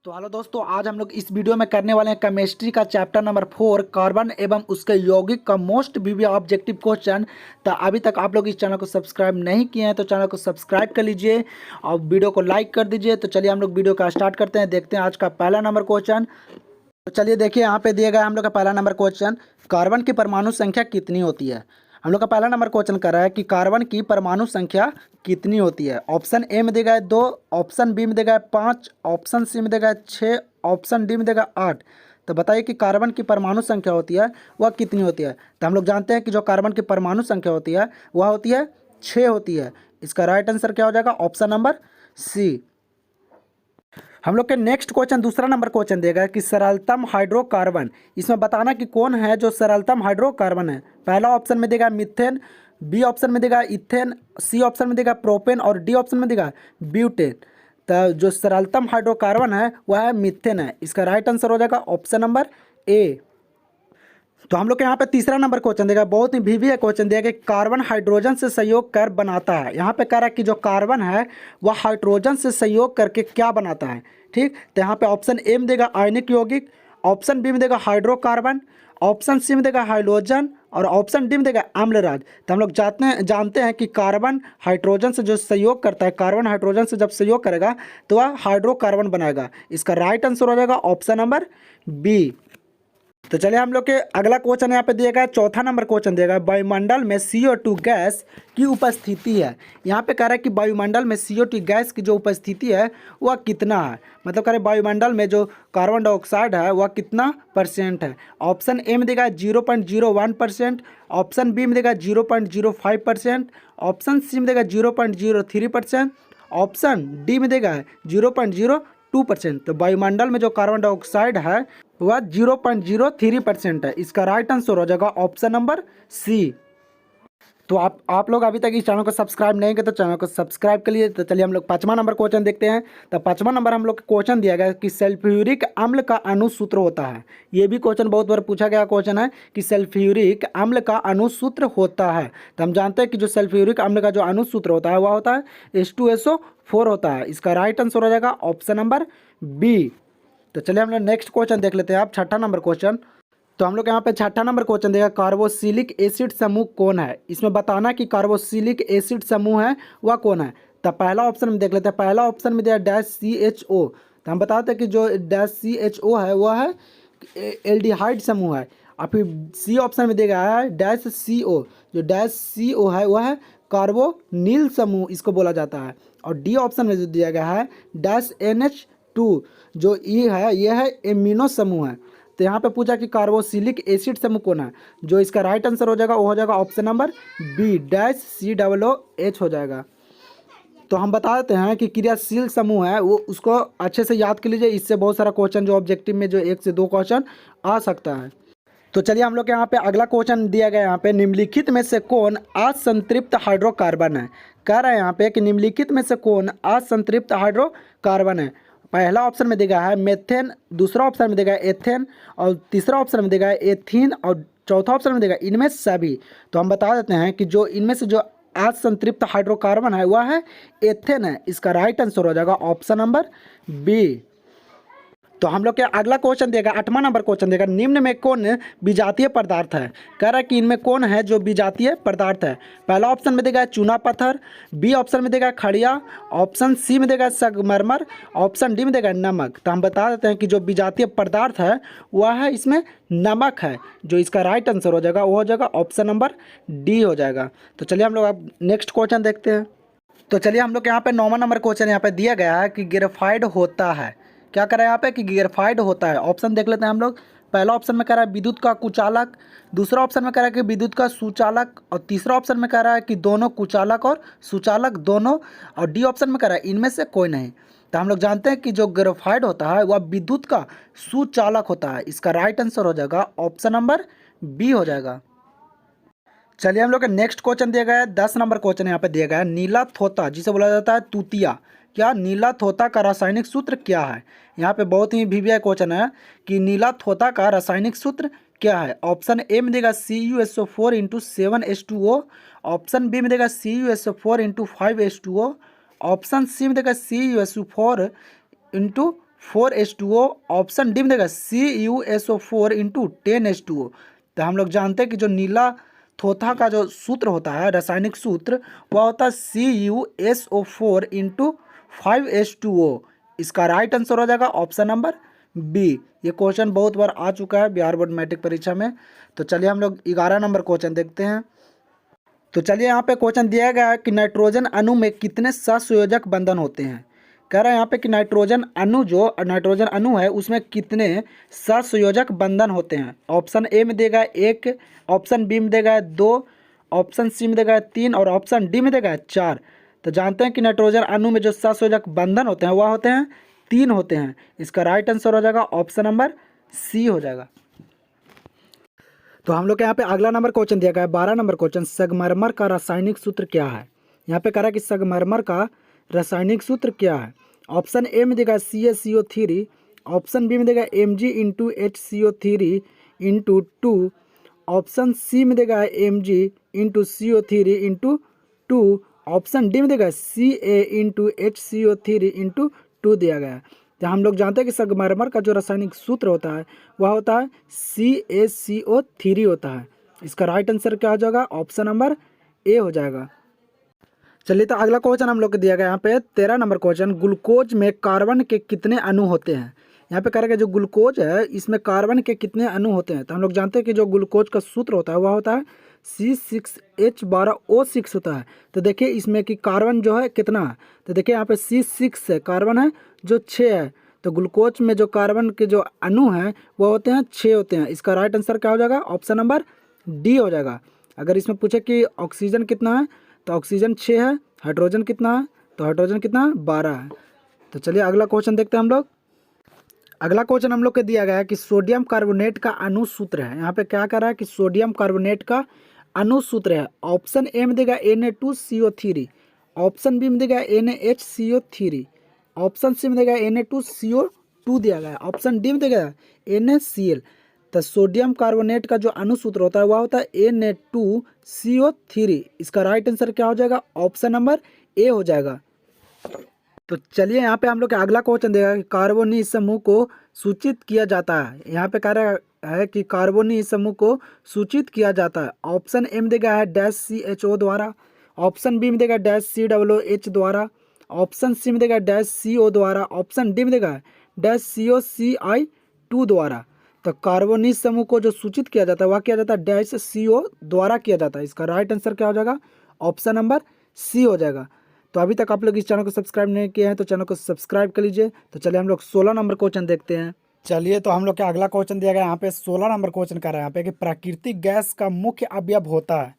तो हेलो दोस्तों, आज हम लोग इस वीडियो में करने वाले हैं केमिस्ट्री का चैप्टर नंबर 4 कार्बन एवं उसके यौगिक का मोस्ट वीवी ऑब्जेक्टिव क्वेश्चन। तो अभी तक आप लोग इस चैनल को सब्सक्राइब नहीं किए हैं तो चैनल को सब्सक्राइब कर लीजिए और वीडियो को लाइक कर दीजिए। तो चलिए हम लोग वीडियो का स्टार्ट करते हैं, देखते हैं आज का पहला नंबर क्वेश्चन। तो चलिए देखिए, यहाँ पे दिया गया है हम लोग का पहला नंबर क्वेश्चन, कार्बन की परमाणु संख्या कितनी होती है। हम लोग का पहला नंबर क्वेश्चन कर रहा है कि कार्बन की परमाणु संख्या कितनी होती है। ऑप्शन ए में देगा है 2, ऑप्शन बी में देगा है 5, ऑप्शन सी में देगा है 6, ऑप्शन डी में देगा 8। तो बताइए कि कार्बन की परमाणु संख्या होती है वह कितनी होती है। तो हम लोग जानते हैं कि जो कार्बन की परमाणु संख्या होती है वह होती है 6 होती है। इसका राइट आंसर क्या हो जाएगा, ऑप्शन नंबर सी। हम लोग के नेक्स्ट क्वेश्चन, दूसरा नंबर क्वेश्चन देगा कि सरलतम हाइड्रोकार्बन, इसमें बताना कि कौन है जो सरलतम हाइड्रोकार्बन है। पहला ऑप्शन में देगा मीथेन, बी ऑप्शन में देगा इथेन, सी ऑप्शन में देगा प्रोपेन और डी ऑप्शन में देगा ब्यूटेन। तो जो सरलतम हाइड्रोकार्बन है वह है मीथेन है। इसका राइट आंसर हो जाएगा ऑप्शन नंबर ए। तो हम लोग के यहाँ पे तीसरा नंबर क्वेश्चन देगा, बहुत ही वीवी है क्वेश्चन दिया कि कार्बन हाइड्रोजन से सहयोग कर बनाता है। यहाँ पे कह रहा है कि जो कार्बन है वह हाइड्रोजन से सहयोग करके क्या बनाता है। ठीक, तो यहाँ पे ऑप्शन ए में देगा आयनिक यौगिक, ऑप्शन बी में देगा हाइड्रोकार्बन, ऑप्शन सी में देगा हाइड्रोजन और ऑप्शन डी में देगा अम्लराज। तो हम लोग जानते हैं कि कार्बन हाइड्रोजन से जो सहयोग करता है, कार्बन हाइड्रोजन से जब सहयोग करेगा तो वह हाइड्रोकार्बन बनाएगा। इसका राइट आंसर हो जाएगा ऑप्शन नंबर बी। तो चलिए हम लोग के अगला क्वेश्चन यहाँ पे दिया गया है, चौथा नंबर क्वेश्चन दिया गया है, वायुमंडल में CO2 गैस की उपस्थिति है। यहाँ पे कह रहा है कि वायुमंडल में CO2 गैस की जो उपस्थिति है वह कितना है। मतलब कह रहे हैं वायुमंडल में जो कार्बन डाइऑक्साइड है वह कितना % है। ऑप्शन ए में देगा 0.01%, ऑप्शन बी में देगा 0.05%, ऑप्शन सी में देगा 0.03%, ऑप्शन डी में देगा 0.02%। तो वायुमंडल में जो कार्बन डाइऑक्साइड है वह 0.03% है। इसका राइट आंसर हो जाएगा ऑप्शन नंबर सी। तो आप लोग अभी तक इस चैनल को सब्सक्राइब नहीं किए तो चैनल को सब्सक्राइब कर लिए। तो चलिए हम लोग पाँचवा नंबर क्वेश्चन देखते हैं। तो पाँचवा नंबर हम लोग क्वेश्चन दिया गया कि सल्फ्यूरिक अम्ल का अणुसूत्र होता है। ये भी क्वेश्चन बहुत बार पूछा गया क्वेश्चन है कि सल्फ्यूरिक अम्ल का अणुसूत्र होता है। तो हम जानते हैं कि जो सल्फ्यूरिक अम्ल का जो अणुसूत्र होता है वह होता है H2SO4 होता है। इसका राइट आंसर हो जाएगा ऑप्शन नंबर बी। तो चलिए हम लोग नेक्स्ट क्वेश्चन देख लेते हैं। आप छठा नंबर क्वेश्चन, तो हम लोग यहाँ पे छठा नंबर क्वेश्चन देगा कार्बोक्सिलिक एसिड समूह कौन है। इसमें बताना कि कार्बोक्सिलिक एसिड समूह है वह कौन है। तो पहला ऑप्शन में देख लेते हैं, पहला ऑप्शन में दिया -CHO। तो हम बताते हैं कि जो -CHO है वह है एल्डिहाइड समूह है। और फिर सी ऑप्शन में दिया है -CO, जो -CO है वह है कार्बोनिल समूह, इसको बोला जाता है। और डी ऑप्शन में जो दिया गया है -NH2, जो ई है यह है एमिनो समूह है। तो यहाँ पे पूछा कि कार्बोक्सिलिक एसिड समूह कौन है। जो इसका राइट आंसर हो जाएगा वो हो जाएगा ऑप्शन नंबर बी -COOH हो जाएगा। तो हम बता देते हैं कि क्रियाशील समूह है वो उसको अच्छे से याद कर लीजिए, इससे बहुत सारा क्वेश्चन जो ऑब्जेक्टिव में जो 1 से 2 क्वेश्चन आ सकता है। तो चलिए हम लोग यहाँ पे अगला क्वेश्चन दिया गया, यहाँ पे निम्नलिखित में से कौन असंतृप्त हाइड्रोकार्बन है। कह रहा है यहाँ पे कि निम्नलिखित में से कौन असंतृप्त हाइड्रोकार्बन है। पहला ऑप्शन में देगा है मेथेन, दूसरा ऑप्शन में देगा एथेन और तीसरा ऑप्शन में देगा एथीन और चौथा ऑप्शन में देगा इनमें सभी। तो हम बता देते हैं कि जो इनमें से जो असंतृप्त हाइड्रोकार्बन है वह है एथेन है। इसका राइट आंसर हो जाएगा ऑप्शन नंबर बी। तो हम लोग के अगला क्वेश्चन देगा, 8वां नंबर क्वेश्चन देगा, निम्न में कौन विजातीय पदार्थ है। कह रहा है कि इनमें कौन है जो विजातीय पदार्थ है। पहला ऑप्शन में देगा चूना पत्थर, बी ऑप्शन में देगा खड़िया, ऑप्शन सी में देगा संगमरमर, ऑप्शन डी में देगा नमक। तो हम बता देते हैं कि जो विजातीय पदार्थ है वह है इसमें नमक है। जो इसका राइट आंसर हो जाएगा वो हो जाएगा ऑप्शन नंबर डी हो जाएगा। तो चलिए हम लोग अब नेक्स्ट क्वेश्चन देखते हैं। तो चलिए हम लोग यहाँ पे 9वां नंबर क्वेश्चन यहाँ पे दिया गया है कि ग्रेफाइड होता है। क्या कर रहा है यहाँ पे कि ग्रेफाइड होता है। ऑप्शन देख लेते हैं हम लोग। पहला ऑप्शन में कह रहा है विद्युत का कुचालक, दूसरा ऑप्शन में कह रहा है कि विद्युत का सुचालक और तीसरा ऑप्शन में कह रहा है कि दोनों कुचालक और सुचालक दोनों, और डी ऑप्शन में कह रहा है इनमें से कोई नहीं। तो हम लोग जानते हैं कि जो ग्रेफाइड होता है वह विद्युत का सुचालक होता है। इसका राइट आंसर हो जाएगा ऑप्शन नंबर बी हो जाएगा। चलिए हम लोग का नेक्स्ट क्वेश्चन दिया गया है, 10 नंबर क्वेश्चन यहाँ पे दिया गया है, नीला थोता जिसे बोला जाता है तूतिया। क्या नीला थोता का रासायनिक सूत्र क्या है। यहाँ पे बहुत ही वीवीआई क्वेश्चन है कि नीला थोता का रासायनिक सूत्र क्या है। ऑप्शन ए में देगा CuSO4 × 7H2O, ऑप्शन बी में देगा CuSO4 × 5H2O, ऑप्शन सी में देगा CuSO4 × 4H2O, ऑप्शन डी में देगा CuSO4 इंटू 10H2O। तो हम लोग जानते हैं कि जो नीला थोथा का जो सूत्र होता है, रासायनिक सूत्र, वह होता है CuSO4 इंटू 5H2O। इसका राइट आंसर हो जाएगा ऑप्शन नंबर बी। ये क्वेश्चन बहुत बार आ चुका है बिहार बोर्ड मैट्रिक परीक्षा में। तो चलिए हम लोग 11 नंबर क्वेश्चन देखते हैं। तो चलिए यहाँ पे क्वेश्चन दिया गया है कि नाइट्रोजन अणु में कितने सहसंयोजक बंधन होते हैं। कह रहा है यहाँ पे कि नाइट्रोजन अणु है उसमें कितने सहसंयोजक बंधन होते हैं। ऑप्शन ए में देगा 1, ऑप्शन बी में देगा 2, ऑप्शन सी में देगा 3 और ऑप्शन डी में देगा 4। तो जानते हैं कि नाइट्रोजन अणु में जो सहसंयोजक बंधन होते हैं वह होते हैं 3 होते हैं। इसका राइट आंसर हो जाएगा ऑप्शन नंबर सी हो जाएगा। तो हम लोग के यहाँ पे अगला नंबर क्वेश्चन दिया गया है 12 नंबर क्वेश्चन, संगमरमर का रासायनिक सूत्र क्या है। यहाँ पे कह रहा है कि संगमरमर का रासायनिक सूत्र क्या है। ऑप्शन ए में देगा CaCO3, ऑप्शन बी में देगा Mg into HCO3 into 2, option C में देगा Mg into CO3 into 2, option D में देगा Ca इंटू HCO3 इंटू 2 दिया गया है। तो हम लोग जानते हैं कि संगमरमर का जो रासायनिक सूत्र होता है वह होता है CaCO3 होता है। इसका राइट आंसर क्या हो जाएगा, ऑप्शन नंबर ए हो जाएगा। चलिए तो अगला क्वेश्चन हम लोग को दिया गया यहाँ पे 13 नंबर क्वेश्चन, ग्लूकोज में कार्बन के कितने अणु होते हैं। यहाँ पे कह रहा है कि जो ग्लूकोज है इसमें कार्बन के कितने अणु होते हैं। तो हम लोग जानते हैं कि जो ग्लूकोज का सूत्र होता है वह होता है C6H12O6 होता है। तो देखिए इसमें कि कार्बन जो है कितना है, तो देखिए यहाँ पे C6 है, कार्बन है जो 6 है। तो ग्लूकोज में जो कार्बन के जो अणु हैं वो होते हैं 6 होते हैं। इसका राइट आंसर क्या हो जाएगा, ऑप्शन नंबर डी हो जाएगा। अगर इसमें पूछे कि ऑक्सीजन कितना है तो ऑक्सीजन 6 है, हाइड्रोजन कितना है तो हाइड्रोजन कितना है 12 है। तो चलिए अगला क्वेश्चन देखते हैं हम लोग। अगला क्वेश्चन हम लोग को दिया गया है कि सोडियम कार्बोनेट का अणु सूत्र है। यहाँ पे क्या कर रहा है कि सोडियम कार्बोनेट का अणु सूत्र है। ऑप्शन ए में देगा Na2CO3, ऑप्शन बी में देगा NaHCO3, ऑप्शन सी में देगा Na2CO2 दिया गया है, ऑप्शन डी में देगा NaCl। तो सोडियम कार्बोनेट का जो अणु सूत्र होता है वह होता है Na2CO3। इसका राइट आंसर क्या हो जाएगा, ऑप्शन नंबर ए हो जाएगा। तो चलिए यहाँ पे हम लोग का अगला क्वेश्चन देगा कि कार्बोनिल समूह को सूचित किया जाता है। यहाँ पे कह रहा है कि कार्बोनिल समूह को सूचित किया जाता है। ऑप्शन ए में देगा है -CHO द्वारा, ऑप्शन बी में देगा -COOH द्वारा, ऑप्शन सी में देगा -CO द्वारा, ऑप्शन डी में देगा -COCI2 द्वारा। तो कार्बोनिल समूह को जो सूचित किया जाता है वह किया जाता है -CO द्वारा किया जाता है। इसका राइट आंसर क्या हो जाएगा, ऑप्शन नंबर सी हो जाएगा। तो अभी तक आप लोग इस चैनल को सब्सक्राइब नहीं किए हैं तो चैनल को सब्सक्राइब कर लीजिए। तो चलिए हम लोग 16 नंबर क्वेश्चन देखते हैं। चलिए तो हम लोग का अगला क्वेश्चन दिया गया यहाँ पे 16 नंबर क्वेश्चन कर रहा है यहाँ पे कि प्राकृतिक गैस का मुख्य अवयव होता है।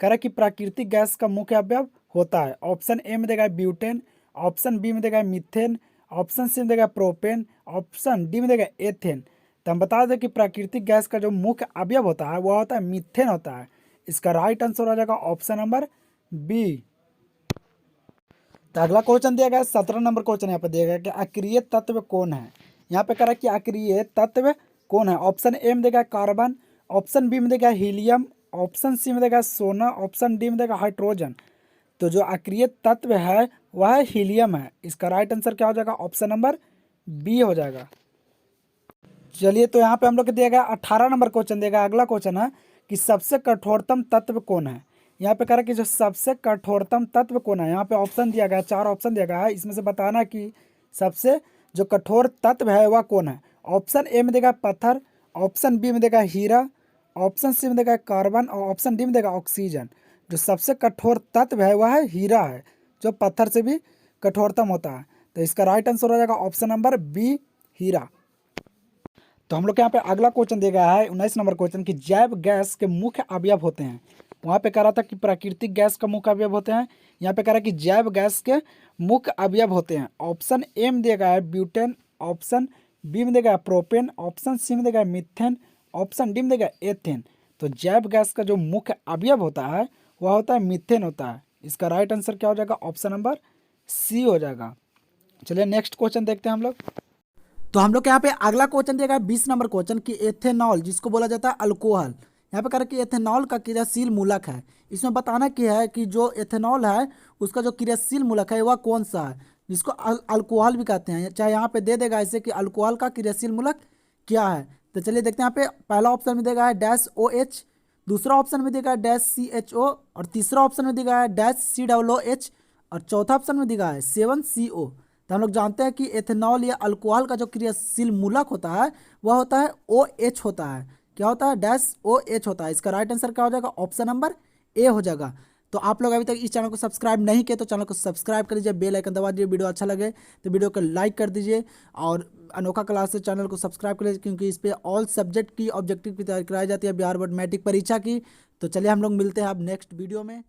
कह रहा है कि प्राकृतिक गैस का मुख्य अवयव होता है। ऑप्शन ए में देगा ब्यूटेन, ऑप्शन बी में देगा मीथेन, ऑप्शन सी में देगा प्रोपेन, ऑप्शन डी में देगा एथेन। तो हम बता दें कि प्राकृतिक गैस का जो मुख्य अवयव होता है वह होता है मीथेन होता है। इसका राइट आंसर हो जाएगा ऑप्शन नंबर बी। तो अगला क्वेश्चन दिया गया 17 नंबर क्वेश्चन यहाँ पे दिया गया कि अक्रिय तत्व कौन है। यहाँ पे कह रहा है कि अक्रिय तत्व कौन है। ऑप्शन ए में देगा कार्बन, ऑप्शन बी में देगा हीलियम, ऑप्शन सी में देगा सोना, ऑप्शन डी में देगा हाइड्रोजन। तो जो अक्रिय तत्व है वह हीलियम है। इसका राइट आंसर क्या हो जाएगा, ऑप्शन नंबर बी हो जाएगा। चलिए तो यहाँ पे हम लोग को दिया गया 18 नंबर क्वेश्चन दिया गया। अगला क्वेश्चन है कि सबसे कठोरतम तत्व कौन है। यहाँ पे कह रहा है कि जो सबसे कठोरतम तत्व कौन है। यहाँ पे ऑप्शन दिया गया है, 4 ऑप्शन दिया गया है, इसमें से बताना कि सबसे जो कठोर तत्व है वह कौन है। ऑप्शन ए में देगा पत्थर, ऑप्शन बी में देगा हीरा, ऑप्शन सी में देगा कार्बन और ऑप्शन डी में देगा ऑक्सीजन। जो सबसे कठोर तत्व है वह है हीरा है, जो पत्थर से भी कठोरतम होता है। तो इसका राइट आंसर हो जाएगा ऑप्शन नंबर बी, हीरा। तो हम लोग के यहाँ पे अगला क्वेश्चन दिया गया है 19 नंबर क्वेश्चन कि जैव गैस के मुख्य अवयव होते हैं। वहाँ पे कह रहा था कि प्राकृतिक गैस का मुख्य अवयव होते हैं, यहाँ पे कह रहा है कि जैव गैस के मुख्य अवयव होते हैं। ऑप्शन ए में दिया गया है ब्यूटेन, ऑप्शन बी में देगा प्रोपेन, ऑप्शन सी में देगा मीथेन, ऑप्शन डी में देगा एथेन। तो जैव गैस का जो मुख्य अवयव होता है वह होता है मीथेन होता है। इसका राइट आंसर क्या हो जाएगा, ऑप्शन नंबर सी हो जाएगा। चलिए नेक्स्ट क्वेश्चन देखते हैं हम लोग। तो हम लोग के यहाँ पे अगला क्वेश्चन दिया गया 20 नंबर क्वेश्चन कि एथेनॉल जिसको बोला जाता है अल्कोहल। यहाँ पे कह रहा है कि एथेनॉल का क्रियाशील मूलक है। इसमें बताना क्या है कि जो एथेनॉल है उसका जो क्रियाशील मूलक है वह कौन सा है। जिसको अल्कोहल भी कहते हैं, चाहे यहाँ पे दे देगा ऐसे कि अल्कोहल का क्रियाशील मूलक क्या है। तो चलिए देखते हैं, यहाँ पे पहला ऑप्शन में देगा है डैश ओ एच, दूसरा ऑप्शन में देगा है डैश सी एच ओ, और तीसरा ऑप्शन में देगा है dash C W O H, और चौथा ऑप्शन में देगा है 7CO। तो हम लोग जानते हैं कि एथेनॉल या अल्कोहल का जो क्रियाशील मूलक होता है वह होता है ओ एच होता है। क्या होता है? डैश ओ एच होता है। इसका राइट आंसर क्या हो जाएगा? ऑप्शन नंबर ए हो जाएगा। तो आप लोग अभी तक इस चैनल को सब्सक्राइब नहीं किए तो चैनल को सब्सक्राइब कर लीजिए, बेल आइकन दबा दीजिए। वीडियो अच्छा लगे तो वीडियो को लाइक कर दीजिए, और अनोखा क्लासेस चैनल को सब्सक्राइब कर लीजिए, क्योंकि इस पे ऑल सब्जेक्ट की ऑब्जेक्टिव की तैयारी कराई जाती है, बिहार बोर्ड मैट्रिक परीक्षा की। तो चलिए हम लोग मिलते हैं अब नेक्स्ट वीडियो में।